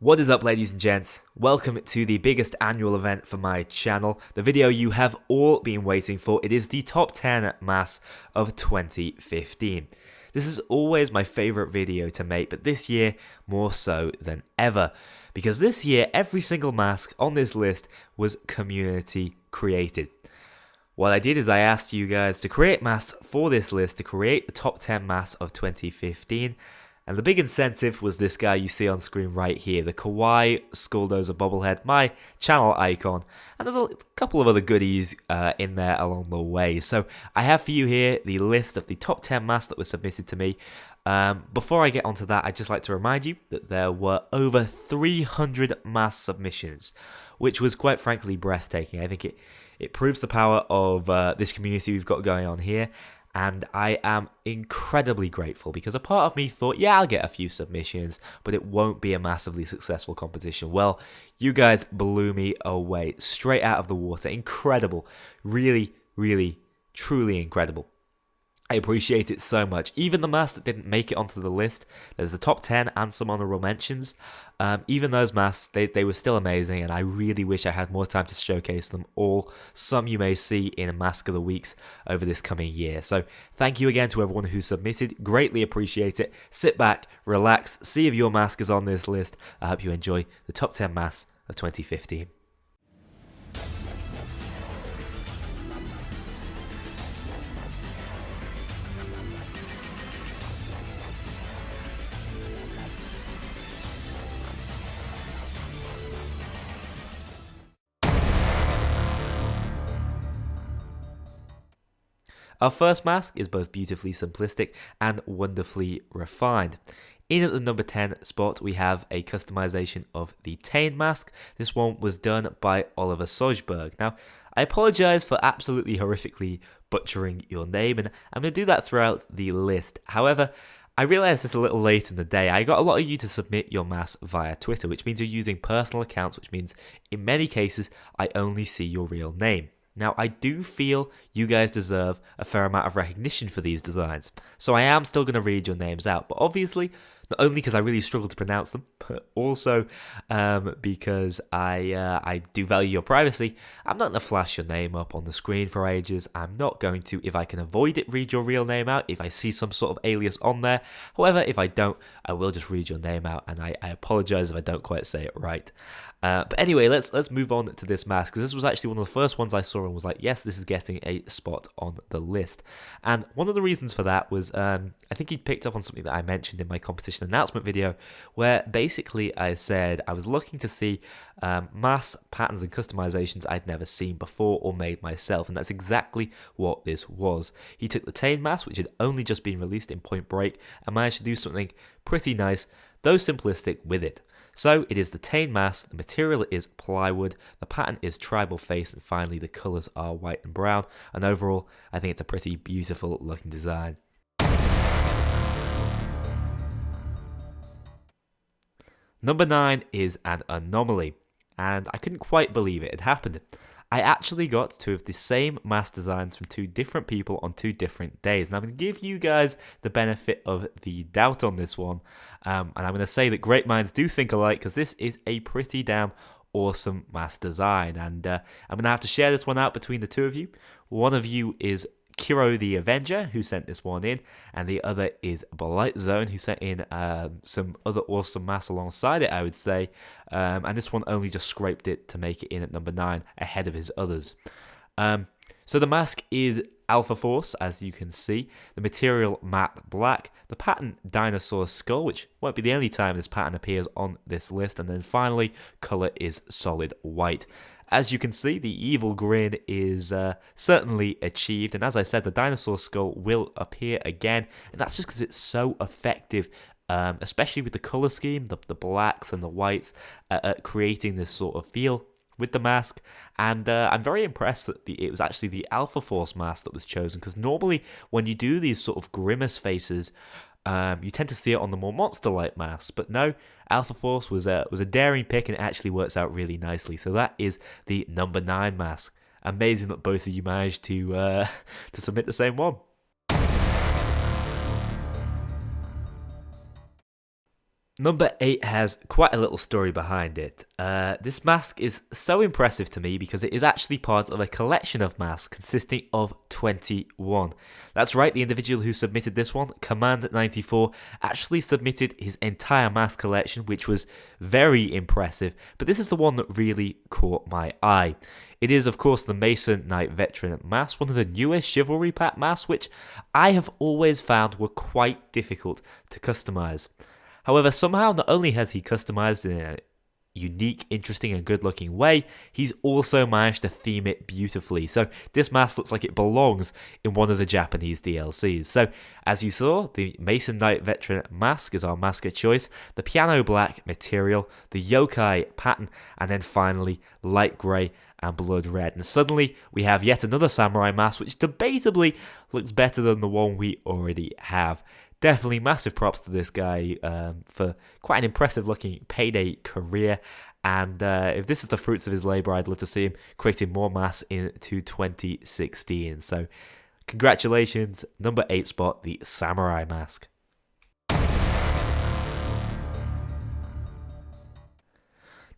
What is up, ladies and gents? Welcome to the biggest annual event for my channel, the video you have all been waiting for. It is the top 10 masks of 2015. This is always my favourite video to make, but this year more so than ever, because this year every single mask on this list was community created. What I did is I asked you guys to create masks for this list, to create the top 10 masks of 2015. And the big incentive was this guy you see on screen right here, the Kawaii Skulldozer bobblehead, my channel icon. And there's a couple of other goodies in there along the way. So I have for you here the list of the top 10 masks that were submitted to me. Before I get onto that, I'd just like to remind you that there were over 300 mask submissions, which was quite frankly breathtaking. I think it proves the power of this community we've got going on here. And I am incredibly grateful because a part of me thought, yeah, I'll get a few submissions, but it won't be a massively successful competition. Well, you guys blew me away straight out of the water. Incredible. Really, really, truly incredible. I appreciate it so much. Even the masks that didn't make it onto the list, there's the top 10 and some honourable mentions. Even those masks, they were still amazing, and I really wish I had more time to showcase them all. Some you may see in a Mask of the Weeks over this coming year. So thank you again to everyone who submitted. Greatly appreciate it. Sit back, relax, see if your mask is on this list. I hope you enjoy the top 10 masks of 2015. Our first mask is both beautifully simplistic and wonderfully refined. In at the number 10 spot, we have a customization of the Tane mask. This one was done by Oliver Sojberg. Now, I apologize for absolutely horrifically butchering your name, and I'm going to do that throughout the list. However, I realized this a little late in the day. I got a lot of you to submit your masks via Twitter, which means you're using personal accounts, which means in many cases, I only see your real name. Now, I do feel you guys deserve a fair amount of recognition for these designs, so I am still going to read your names out, but obviously, not only because I really struggle to pronounce them, but also because I do value your privacy. I'm not going to flash your name up on the screen for ages. I'm not going to, if I can avoid it, read your real name out if I see some sort of alias on there. However, if I don't, I will just read your name out, and I apologize if I don't quite say it right. But anyway, let's move on to this mask, because this was actually one of the first ones I saw and was like, yes, this is getting a spot on the list. And one of the reasons for that was, I think he'd picked up on something that I mentioned in my competition announcement video, where basically I said I was looking to see mask patterns and customizations I'd never seen before or made myself, and that's exactly what this was. He took the Tane mask, which had only just been released in Point Break, and managed to do something pretty nice, though simplistic, with it. So it is the Tane mask, the material is plywood, the pattern is tribal face, and finally the colours are white and brown, and overall I think it's a pretty beautiful looking design. Number 9 is an anomaly, and I couldn't quite believe it had happened. I actually got two of the same mask designs from two different people on two different days. And I'm going to give you guys the benefit of the doubt on this one. And I'm going to say that great minds do think alike, because this is a pretty damn awesome mask design. And I'm going to have to share this one out between the two of you. One of you is Kiro the Avenger, who sent this one in, and the other is Blight Zone, who sent in some other awesome masks alongside it, I would say, and this one only just scraped it to make it in at number 9 ahead of his others. So the mask is Alpha Force, as you can see, the material matte black, the pattern Dinosaur Skull, which won't be the only time this pattern appears on this list, and then finally, colour is solid white. As you can see, the evil grin is certainly achieved, and as I said, the dinosaur skull will appear again, and that's just because it's so effective, especially with the colour scheme, the blacks and the whites, at creating this sort of feel with the mask. And I'm very impressed that it was actually the Alpha Force mask that was chosen, because normally when you do these sort of grimace faces, you tend to see it on the more monster-like masks, but no, Alpha Force was a daring pick, and it actually works out really nicely. So that is the number 9 mask. Amazing that both of you managed to submit the same one. Number 8 has quite a little story behind it. This mask is so impressive to me because it is actually part of a collection of masks consisting of 21. That's right, the individual who submitted this one, Command94, actually submitted his entire mask collection, which was very impressive, but this is the one that really caught my eye. It is, of course, the Masonite Veteran mask, one of the newest Chivalry Pack masks, which I have always found were quite difficult to customize. However, somehow not only has he customized in a unique, interesting and good looking way, he's also managed to theme it beautifully. So this mask looks like it belongs in one of the Japanese DLCs. So as you saw, the Masonite Veteran mask is our mask of choice, the piano black material, the yokai pattern, and then finally light grey and blood red. And suddenly we have yet another samurai mask, which debatably looks better than the one we already have. Definitely massive props to this guy for quite an impressive looking Payday career. And if this is the fruits of his labour, I'd love to see him creating more masks into 2016. So congratulations, number 8 spot, the Samurai mask.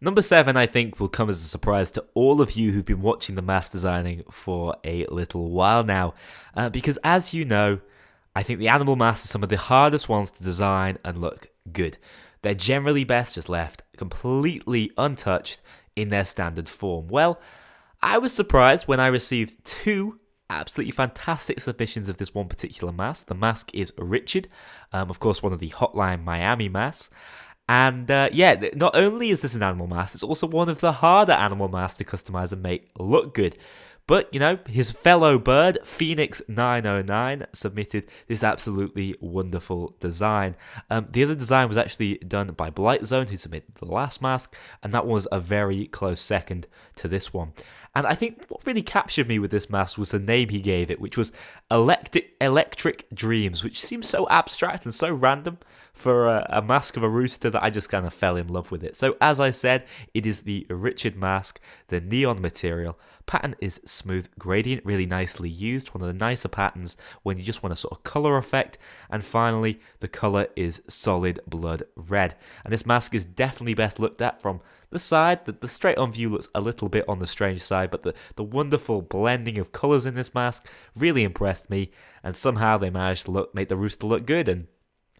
Number 7, I think, will come as a surprise to all of you who've been watching the mask designing for a little while now. Because as you know, I think the animal masks are some of the hardest ones to design and look good. They're generally best just left completely untouched in their standard form. Well, I was surprised when I received 2 absolutely fantastic submissions of this one particular mask. The mask is Richard, of course one of the Hotline Miami masks. And yeah, not only is this an animal mask, it's also one of the harder animal masks to customize and make look good. But, you know, his fellow bird, Phoenix909, submitted this absolutely wonderful design. The other design was actually done by Blightzone, who submitted the last mask, and that was a very close second to this one. And I think what really captured me with this mask was the name he gave it, which was Electric Dreams, which seems so abstract and so random for a mask of a rooster that I just kind of fell in love with it. So as I said, it is the Richard mask, the neon material. Pattern is smooth gradient, really nicely used, one of the nicer patterns when you just want a sort of colour effect. And finally, the colour is solid blood red. And this mask is definitely best looked at from the side. The straight on view looks a little bit on the strange side, but the wonderful blending of colours in this mask really impressed me, and somehow they managed to make the rooster look good, and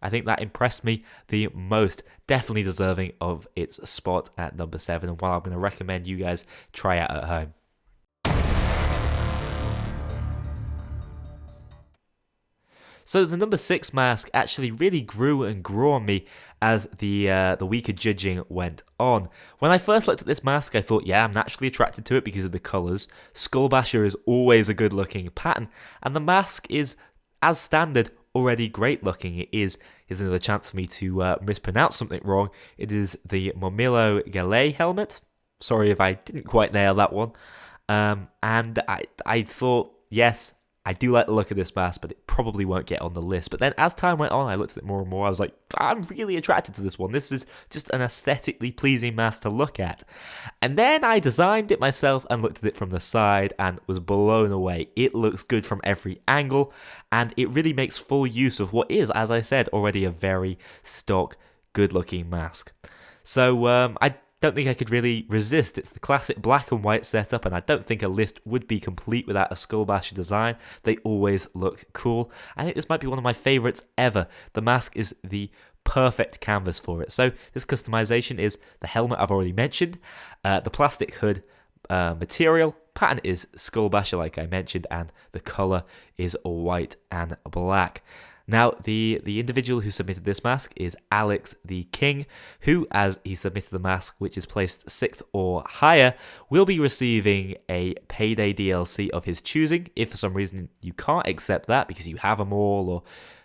I think that impressed me the most. Definitely deserving of its spot at number 7, and while I'm going to recommend you guys try it at home. So the number 6 mask actually really grew and grew on me as the week of judging went on. When I first looked at this mask, I thought, yeah, I'm naturally attracted to it because of the colours. Skullbasher is always a good looking pattern, and the mask is, as standard, already great looking. Here's another chance for me to mispronounce something wrong. It is the Momilo Gallet helmet. Sorry if I didn't quite nail that one. And I thought, yes, I do like the look of this mask, but it probably won't get on the list. But then as time went on, I looked at it more and more. I was like, I'm really attracted to this one. This is just an aesthetically pleasing mask to look at. And then I designed it myself and looked at it from the side and was blown away. It looks good from every angle, and it really makes full use of what is, as I said, already a very stock, good-looking mask. So I don't think I could really resist. It's the classic black and white setup, and I don't think a list would be complete without a Skullbasher design. They always look cool. I think this might be one of my favourites ever. The mask is the perfect canvas for it. So this customization is the helmet I've already mentioned, the plastic hood material, pattern is Skullbasher like I mentioned, and the colour is white and black. Now, the individual who submitted this mask is Alex the King, who, as he submitted the mask, which is placed 6th or higher, will be receiving a Payday DLC of his choosing. If for some reason you can't accept that because you have them all or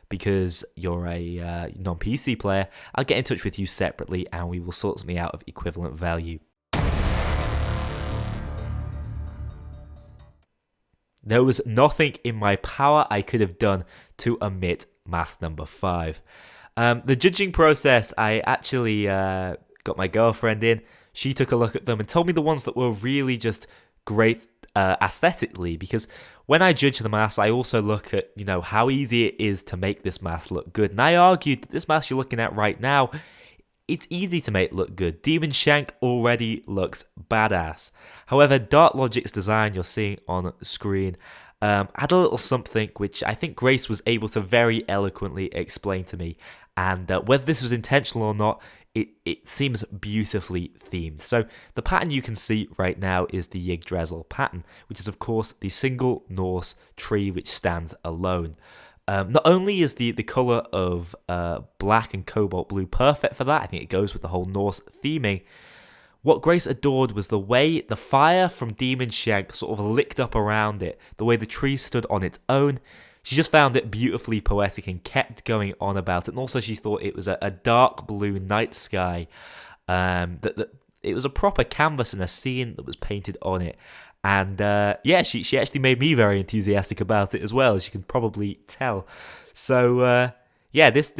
because you're a non-PC player, I'll get in touch with you separately and we will sort something out of equivalent value. There was nothing in my power I could have done to omit mask number 5. The judging process, I actually got my girlfriend in. She took a look at them and told me the ones that were really just great aesthetically, because when I judge the mask, I also look at, you know, how easy it is to make this mask look good. And I argued that this mask you're looking at right now, it's easy to make look good. Demon Shank already looks badass. However, Dark Logic's design you're seeing on screen had a little something which I think Grace was able to very eloquently explain to me. And whether this was intentional or not, it seems beautifully themed. So the pattern you can see right now is the Yggdrasil pattern, which is of course the single Norse tree which stands alone. Not only is the colour of black and cobalt blue perfect for that, I think it goes with the whole Norse theming. What Grace adored was the way the fire from Demon Shank sort of licked up around it, the way the tree stood on its own. She just found it beautifully poetic and kept going on about it. And also she thought it was a dark blue night sky, that it was a proper canvas and a scene that was painted on it. And yeah, she actually made me very enthusiastic about it as well, as you can probably tell. So yeah, there's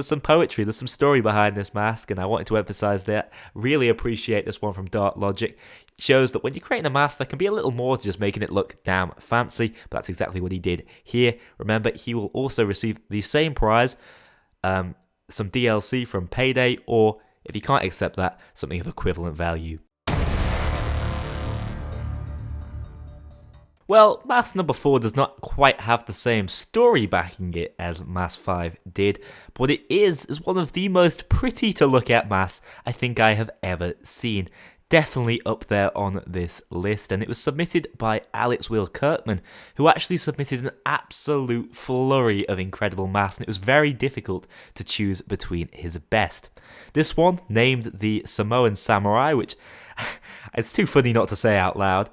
some poetry, there's some story behind this mask, and I wanted to emphasize that. Really appreciate this one from Dark Logic. It shows that when you're creating a mask, there can be a little more to just making it look damn fancy, but that's exactly what he did here. Remember, he will also receive the same prize, some DLC from Payday, or if he can't accept that, something of equivalent value. Well, Mask number 4 does not quite have the same story backing it as Mask 5 did, but what it is one of the most pretty to look at masks I think I have ever seen. Definitely up there on this list, and it was submitted by Alex Will Kirkman, who actually submitted an absolute flurry of incredible masks, and it was very difficult to choose between his best. This one, named the Samoan Samurai, which it's too funny not to say out loud,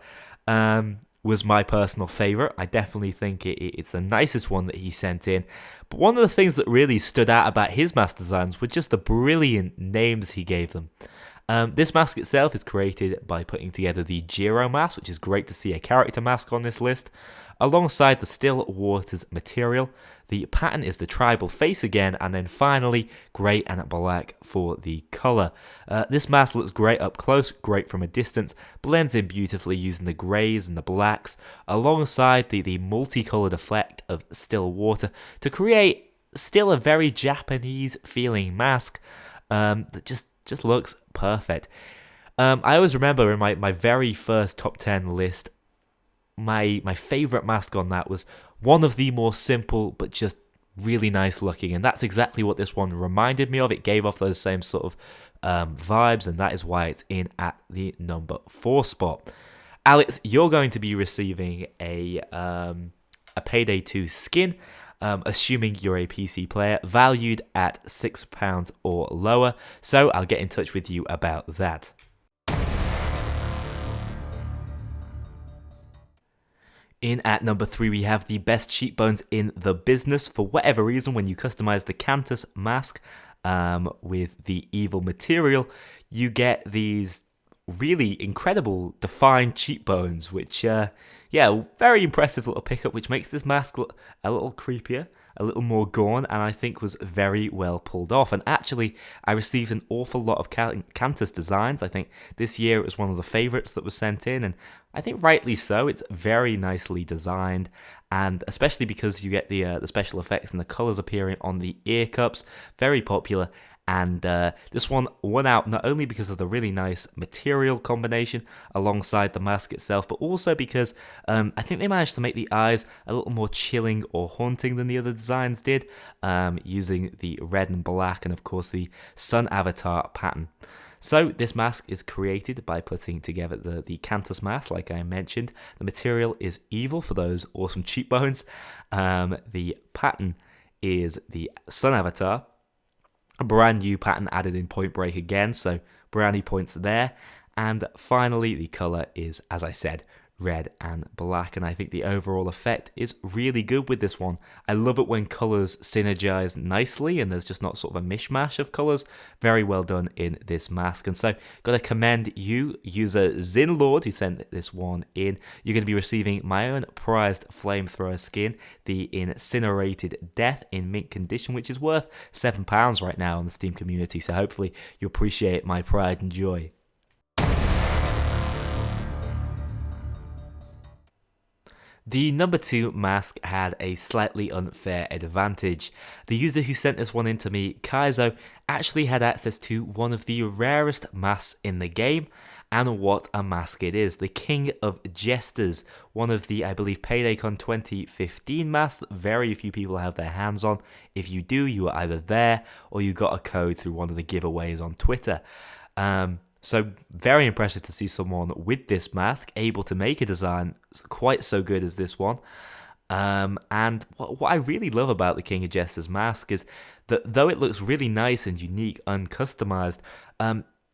was my personal favourite. I definitely think it's the nicest one that he sent in. But one of the things that really stood out about his mask designs were just the brilliant names he gave them. This mask itself is created by putting together the Jiro mask, which is great to see a character mask on this list, alongside the Still Waters material. The pattern is the tribal face again, and then finally grey and black for the colour. This mask looks great up close, great from a distance, blends in beautifully using the greys and the blacks, alongside the multicoloured effect of still water to create still a very Japanese feeling mask that just looks perfect. I always remember in my very first top 10 list, my favourite mask on that was one of the more simple but just really nice looking, and that's exactly what this one reminded me of. It gave off those same sort of vibes, and that is why it's in at the number 4 spot. Alex, you're going to be receiving a Payday 2 skin, assuming you're a PC player, valued at £6 or lower, so I'll get in touch with you about that. In at number 3, we have the best cheekbones in the business. For whatever reason, when you customize the Cantus mask with the evil material, you get these really incredible defined cheekbones, which, yeah, very impressive little pickup, which makes this mask look a little creepier, a little more gone, and I think was very well pulled off. And actually, I received an awful lot of Cantus designs. I think this year it was one of the favourites that was sent in, and I think rightly so. It's very nicely designed, and especially because you get the special effects and the colours appearing on the ear cups, very popular. And this one won out not only because of the really nice material combination alongside the mask itself, but also because I think they managed to make the eyes a little more chilling or haunting than the other designs did, using the red and black and of course the sun avatar pattern. So this mask is created by putting together the Cantus mask, like I mentioned. The material is evil for those awesome cheekbones. The pattern is the sun avatar. A brand new pattern added in Point Break again, so brownie points there. And finally, the colour is, as I said, red and black, and I think the overall effect is really good with this one. I love it when colours synergize nicely and there's just not sort of a mishmash of colours. Very well done in this mask, and so gotta commend you, user Zinlord, who sent this one in. You're going to be receiving my own prized flamethrower skin, the Incinerated Death in mint condition, which is worth £7 right now on the Steam community, so hopefully you appreciate my pride and joy. The number 2 mask had a slightly unfair advantage. The user who sent this one in to me, Kaizo, actually had access to one of the rarest masks in the game, and what a mask it is. The King of Jesters, one of the, I believe, PaydayCon 2015 masks that very few people have their hands on. If you do, you were either there or you got a code through one of the giveaways on Twitter. So very impressive to see someone with this mask able to make a design quite so good as this one. And what I really love about the King of Jesters mask is that though it looks really nice and unique, uncustomized,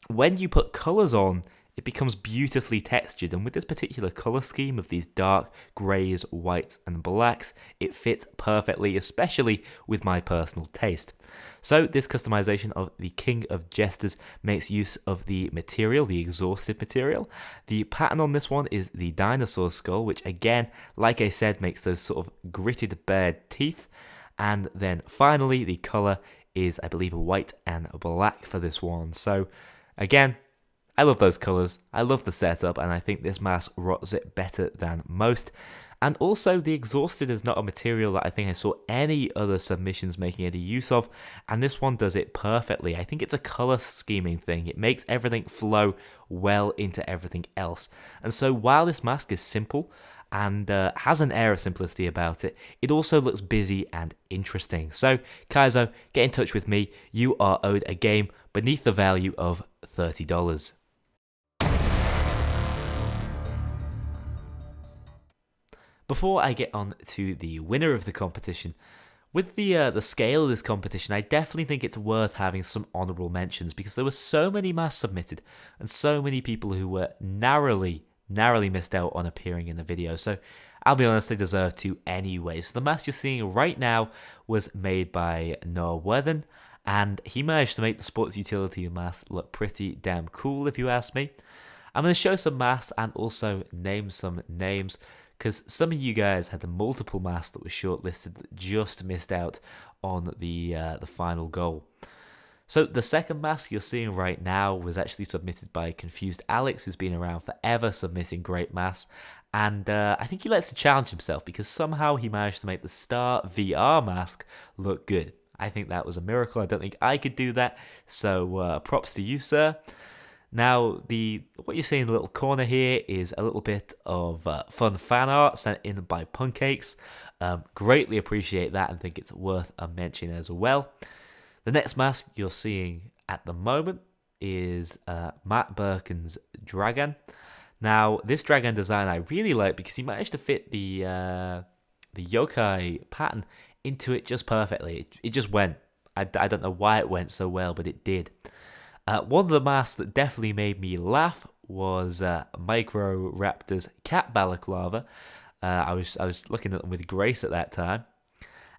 when you put colors on, it becomes beautifully textured, and with this particular color scheme of these dark grays, whites, and blacks, it fits perfectly, especially with my personal taste. So this customization of the King of Jesters makes use of the material, the exhausted material. The pattern on this one is the dinosaur skull, which again, like I said, makes those sort of gritted bared teeth. And then finally, the color is, I believe, white and black for this one. So again, I love those colors, I love the setup, and I think this mask rots it better than most. And also, the exhausted is not a material that I think I saw any other submissions making any use of, and this one does it perfectly. I think it's a color scheming thing. It makes everything flow well into everything else. And so while this mask is simple and has an air of simplicity about it, it also looks busy and interesting. So Kaizo, get in touch with me. You are owed a game beneath the value of $30. Before I get on to the winner of the competition, with the scale of this competition, I definitely think it's worth having some honourable mentions because there were so many masks submitted and so many people who were narrowly missed out on appearing in the video. So I'll be honest, they deserve to anyway. So the mask you're seeing right now was made by Noah Worthen, and he managed to make the sports utility mask look pretty damn cool, if you ask me. I'm going to show some masks and also name some names, because some of you guys had multiple masks that were shortlisted that just missed out on the final goal. So the second mask you're seeing right now was actually submitted by Confused Alex, who's been around forever submitting great masks. And I think he likes to challenge himself because somehow he managed to make the Star VR mask look good. I think that was a miracle. I don't think I could do that. So props to you, sir. Now, what you see in the little corner here is a little bit of fun fan art sent in by Punkcakes. Greatly appreciate that and think it's worth a mention as well. The next mask you're seeing at the moment is Matt Birkin's Dragon. Now, this Dragon design I really like because he managed to fit the yokai pattern into it just perfectly. It just went. I don't know why it went so well, but it did. One of the masks that definitely made me laugh was Micro Raptor's cat balaclava. I was looking at them with grace at that time.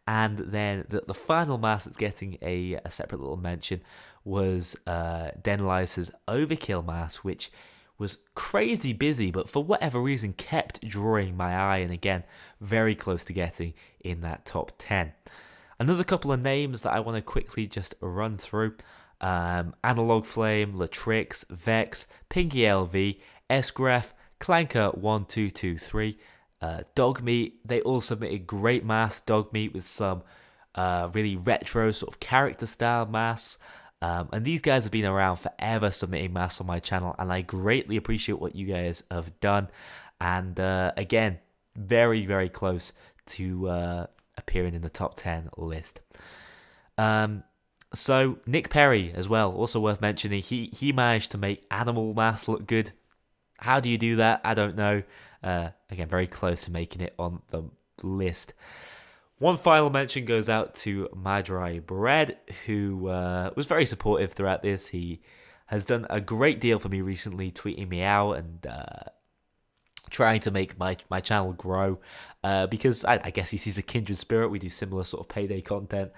And then the final mask that's getting a separate little mention was Denlice's Overkill mask, which was crazy busy, but for whatever reason kept drawing my eye, and again, very close to getting in that top 10. Another couple of names that I want to quickly just run through. Analog Flame, Latrix, Vex, Pinky LV, Sgref, Clanker1223, Dogmeat. They all submitted great masks. Dogmeat with some really retro sort of character style masks. And these guys have been around forever submitting masks on my channel, and I greatly appreciate what you guys have done. And again, very, very close to appearing in the top 10 list. So Nick Perry as well, also worth mentioning. He managed to make animal masks look good. How do you do that? I don't know. Again, very close to making it on the list. One final mention goes out to My Dry Bread, who was very supportive throughout this. He has done a great deal for me recently, tweeting me out and trying to make my channel grow. Because I guess he sees a kindred spirit. We do similar sort of Payday content.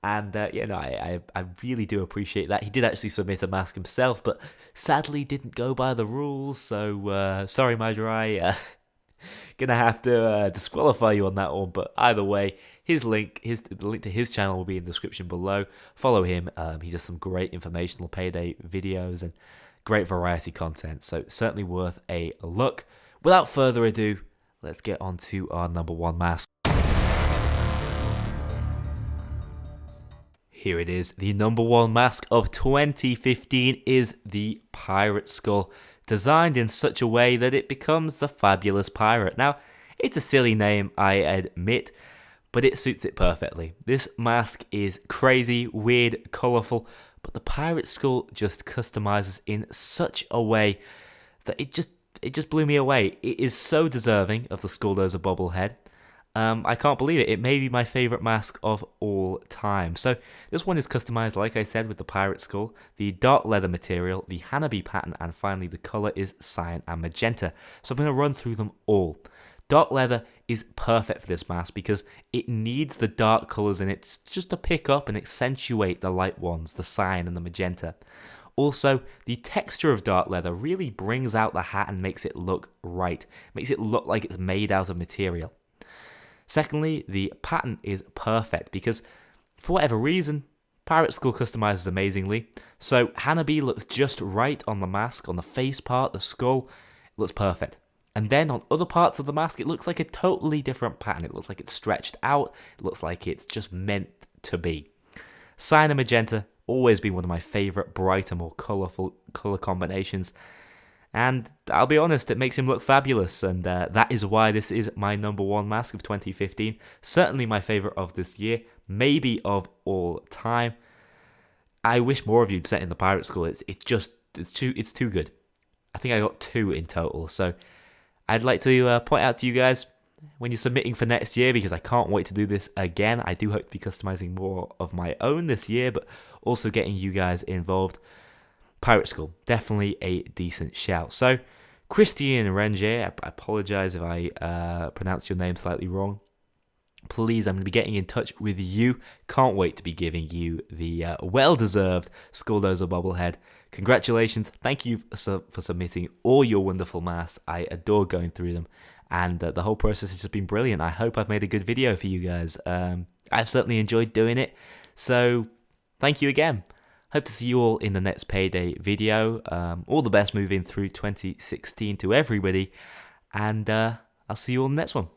And I really do appreciate that. He did actually submit a mask himself, but sadly didn't go by the rules. So sorry, My Dry. Gonna have to disqualify you on that one. But either way, the link to his channel will be in the description below. Follow him. He does some great informational Payday videos and great variety content. So certainly worth a look. Without further ado, let's get on to our number 1 mask. Here it is. The number 1 mask of 2015 is the Pirate Skull, designed in such a way that it becomes the Fabulous Pirate. Now, it's a silly name, I admit, but it suits it perfectly. This mask is crazy, weird, colourful, but the Pirate Skull just customizes in such a way that it just blew me away. It is so deserving of the Skulldozer bobblehead. I can't believe it. It may be my favourite mask of all time. So this one is customized, like I said, with the Pirate Skull, the dark leather material, the Hanabi pattern, and finally the colour is cyan and magenta. So I'm going to run through them all. Dark leather is perfect for this mask because it needs the dark colours in it just to pick up and accentuate the light ones, the cyan and the magenta. Also, the texture of dark leather really brings out the hat and makes it look right, makes it look like it's made out of material. Secondly, the pattern is perfect because, for whatever reason, Pirate Skull customizes amazingly. So Hanabi looks just right on the mask, on the face part, the skull, it looks perfect. And then on other parts of the mask, it looks like a totally different pattern. It looks like it's stretched out, it looks like it's just meant to be. Cyan and magenta, always been one of my favourite brighter, more colourful colour combinations. And I'll be honest, it makes him look fabulous, and that is why this is my number 1 mask of 2015. Certainly my favourite of this year, maybe of all time. I wish more of you'd set in the Pirate Skull. It's too good. I think I got 2 in total, so I'd like to point out to you guys when you're submitting for next year, because I can't wait to do this again. I do hope to be customizing more of my own this year, but also getting you guys involved. Pirate Skull, definitely a decent shout. So, Christian Rengier, I apologise if I pronounced your name slightly wrong. Please, I'm going to be getting in touch with you. Can't wait to be giving you the well-deserved Skulldozer bobblehead. Congratulations. Thank you for submitting all your wonderful masks. I adore going through them. And the whole process has just been brilliant. I hope I've made a good video for you guys. I've certainly enjoyed doing it. So, thank you again. Hope to see you all in the next Payday video. All the best moving through 2016 to everybody. And I'll see you all in the next one.